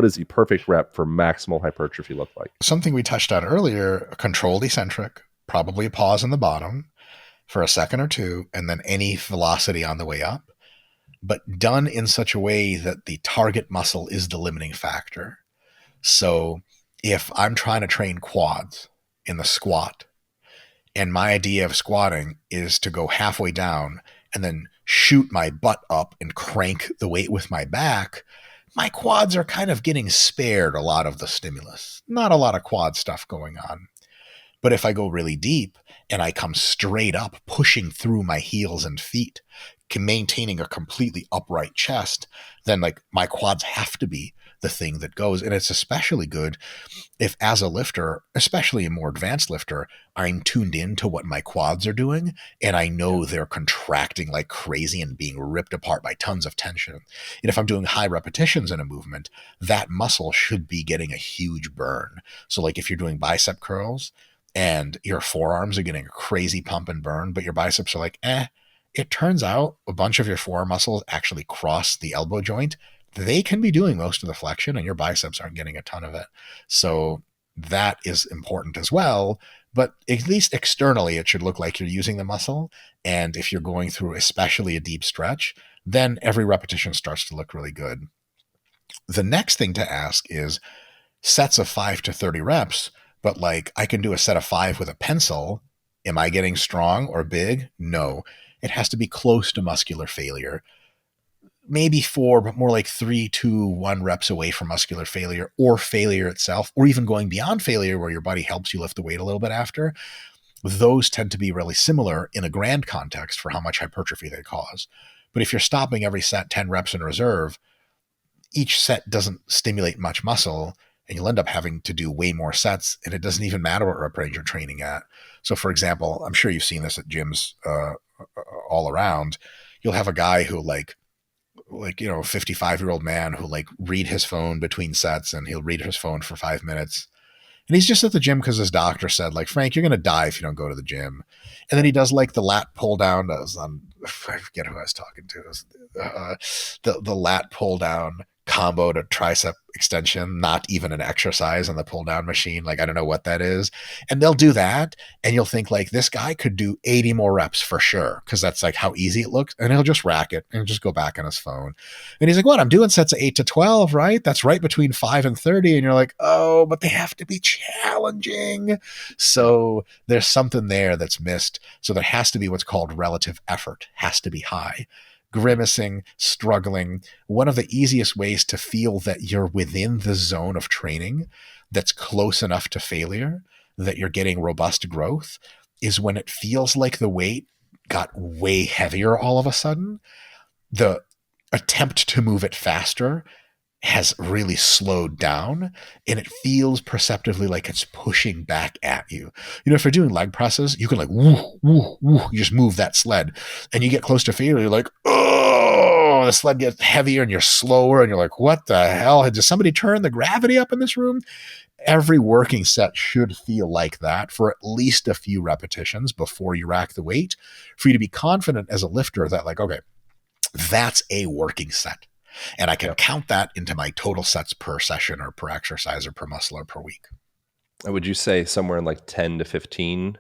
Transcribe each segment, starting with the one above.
does the perfect rep for maximal hypertrophy look like? Something we touched on earlier, a controlled eccentric, probably a pause in the bottom for a second or two, and then any velocity on the way up, but done in such a way that the target muscle is the limiting factor. So if I'm trying to train quads in the squat, and my idea of squatting is to go halfway down and then shoot my butt up and crank the weight with my back, my quads are kind of getting spared a lot of the stimulus. Not a lot of quad stuff going on. But if I go really deep and I come straight up, pushing through my heels and feet, maintaining a completely upright chest, then like my quads have to be the thing that goes. And it's especially good if, as a lifter, especially a more advanced lifter, I'm tuned in to what my quads are doing and I know they're contracting like crazy and being ripped apart by tons of tension. And if I'm doing high repetitions in a movement, that muscle should be getting a huge burn. So like if you're doing bicep curls and your forearms are getting a crazy pump and burn, but your biceps are like, it turns out a bunch of your forearm muscles actually cross the elbow joint. They can be doing most of the flexion and your biceps aren't getting a ton of it. So that is important as well. But at least externally, it should look like you're using the muscle. And if you're going through especially a deep stretch, then every repetition starts to look really good. The next thing to ask is sets of 5 to 30 reps, but like I can do a set of 5 with a pencil. Am I getting strong or big? No. It has to be close to muscular failure. Maybe 4, but more like 3, 2, 1 reps away from muscular failure or failure itself, or even going beyond failure where your body helps you lift the weight a little bit after. Those tend to be really similar in a grand context for how much hypertrophy they cause. But if you're stopping every set 10 reps in reserve, each set doesn't stimulate much muscle and you'll end up having to do way more sets and it doesn't even matter what rep range you're training at. So for example, I'm sure you've seen this at gyms all around. You'll have a guy who like, 55-year-old man who like read his phone between sets and he'll read his phone for 5 minutes. And he's just at the gym because his doctor said like, Frank, you're going to die if you don't go to the gym. And then he does like the lat pull down. I forget who I was talking to. It was, the lat pull down combo to tricep extension, not even an exercise on the pull down machine. Like, I don't know what that is. And they'll do that. And you'll think like this guy could do 80 more reps for sure. Cause that's like how easy it looks. And he'll just rack it and just go back on his phone. And he's like, what? I'm doing sets of 8 to 12, right? That's right between 5 and 30. And you're like, oh, but they have to be challenging. So there's something there that's missed. So there has to be what's called relative effort, has to be high. Grimacing, struggling. One of the easiest ways to feel that you're within the zone of training that's close enough to failure, that you're getting robust growth, is when it feels like the weight got way heavier all of a sudden. The attempt to move it faster has really slowed down and it feels perceptively like it's pushing back at you. If you're doing leg presses, you can like, woo, woo, woo, you just move that sled and you get close to failure. You're like, oh, the sled gets heavier and you're slower and you're like, what the hell? Did somebody turn the gravity up in this room? Every working set should feel like that for at least a few repetitions before you rack the weight, for you to be confident as a lifter that like, okay, that's a working set. And I can count that into my total sets per session or per exercise or per muscle or per week. Would you say somewhere in like 10 to 15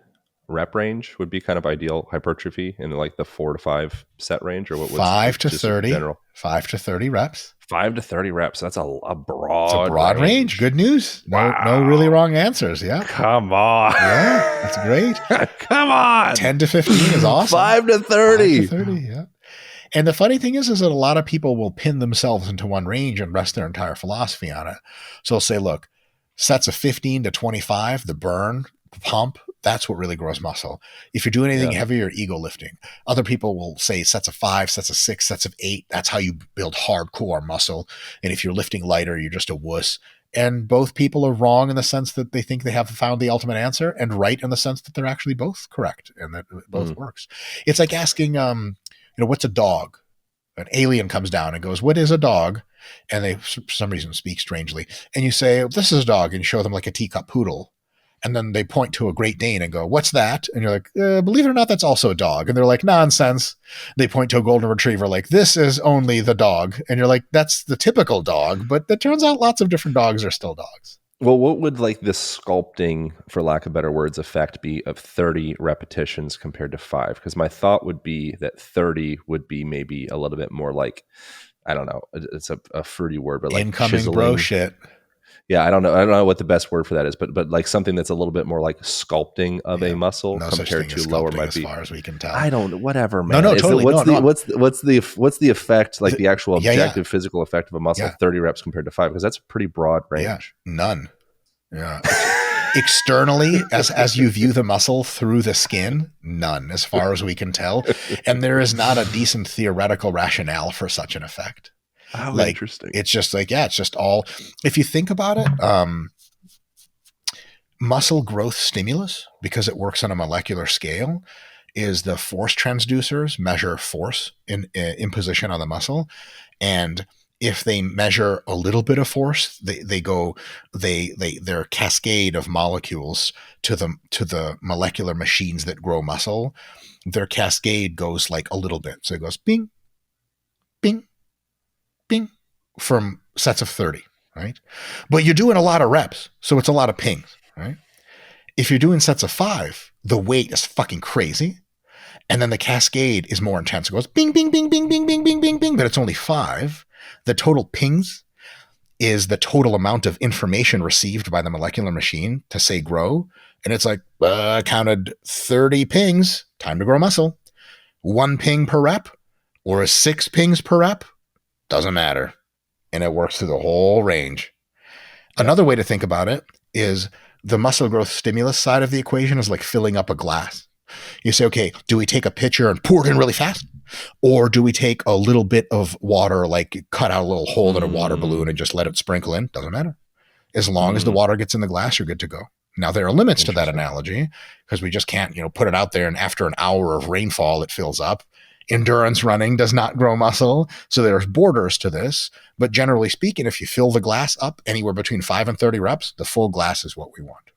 rep range would be kind of ideal hypertrophy in like the 4 to 5 set range, or what? 5 to 30 general? 5 to 30 reps. 5 to 30 reps. That's a broad. It's a broad range. Good news. No really wrong answers. Yeah. Come on. Yeah, that's great. Come on. 10 to 15 is awesome. 5 to 30. 5 to 30. Yeah. And the funny thing is that a lot of people will pin themselves into one range and rest their entire philosophy on it. So they'll say, look, sets of 15 to 25, the burn, the pump, that's what really grows muscle. If you're doing anything heavy or ego lifting, other people will say sets of 5, sets of 6, sets of 8. That's how you build hardcore muscle. And if you're lifting lighter, you're just a wuss. And both people are wrong in the sense that they think they have found the ultimate answer, and right in the sense that they're actually both correct and that it both works. It's like asking, what's a dog? An alien comes down and goes, what is a dog? And they, for some reason, speak strangely. And you say, this is a dog. And you show them like a teacup poodle. And then they point to a Great Dane and go, "What's that?" And you're like, "Believe it or not, that's also a dog." And they're like, "Nonsense." They point to a Golden Retriever, like, "This is only the dog." And you're like, "That's the typical dog." But it turns out lots of different dogs are still dogs. Well, what would like the sculpting, for lack of better words, effect be of 30 repetitions compared to 5? Because my thought would be that 30 would be maybe a little bit more like, I don't know, it's a fruity word, but like Incoming bro chiseling. shit. Yeah, I don't know what the best word for that is, but like something that's a little bit more like sculpting of a Yeah. muscle No such compared thing as to lower sculpting might as be. far as we can tell. I don't know, whatever, No, man. no, totally. What's No, no. what's the effect, like the actual Yeah, yeah. objective physical effect of a muscle, Yeah. 30 reps compared to 5? Because that's a pretty broad Yeah. range. None. Yeah. Externally, as you view the muscle through the skin, none, as far as we can tell. And there is not a decent theoretical rationale for such an effect. How Like, interesting. it's just like, yeah, it's just all, if you think about it, muscle growth stimulus, because it works on a molecular scale, is the force transducers measure force in imposition on the muscle. And if they measure a little bit of force, their cascade of molecules to the molecular machines that grow muscle, their cascade goes like a little bit. So it goes bing, bing, bing, from sets of 30, right? But you're doing a lot of reps, so it's a lot of pings, right? If you're doing sets of 5, the weight is fucking crazy. And then the cascade is more intense. It goes bing, bing, bing, bing, bing, bing, bing, bing, bing, but it's only 5. The total pings is the total amount of information received by the molecular machine to say grow. And it's like, I counted 30 pings, time to grow muscle. 1 ping per rep or 6 pings per rep, doesn't matter. And it works through the whole range. Yep. Another way to think about it is the muscle growth stimulus side of the equation is like filling up a glass. You say, okay, do we take a pitcher and pour it in really fast? Or do we take a little bit of water, like cut out a little hole in a water balloon and just let it sprinkle in? Doesn't matter. As long as the water gets in the glass, you're good to go. Now, there are limits to that analogy because we just can't, put it out there and after an hour of rainfall, it fills up. Endurance running does not grow muscle. So there's borders to this. But generally speaking, if you fill the glass up anywhere between 5 and 30 reps, the full glass is what we want.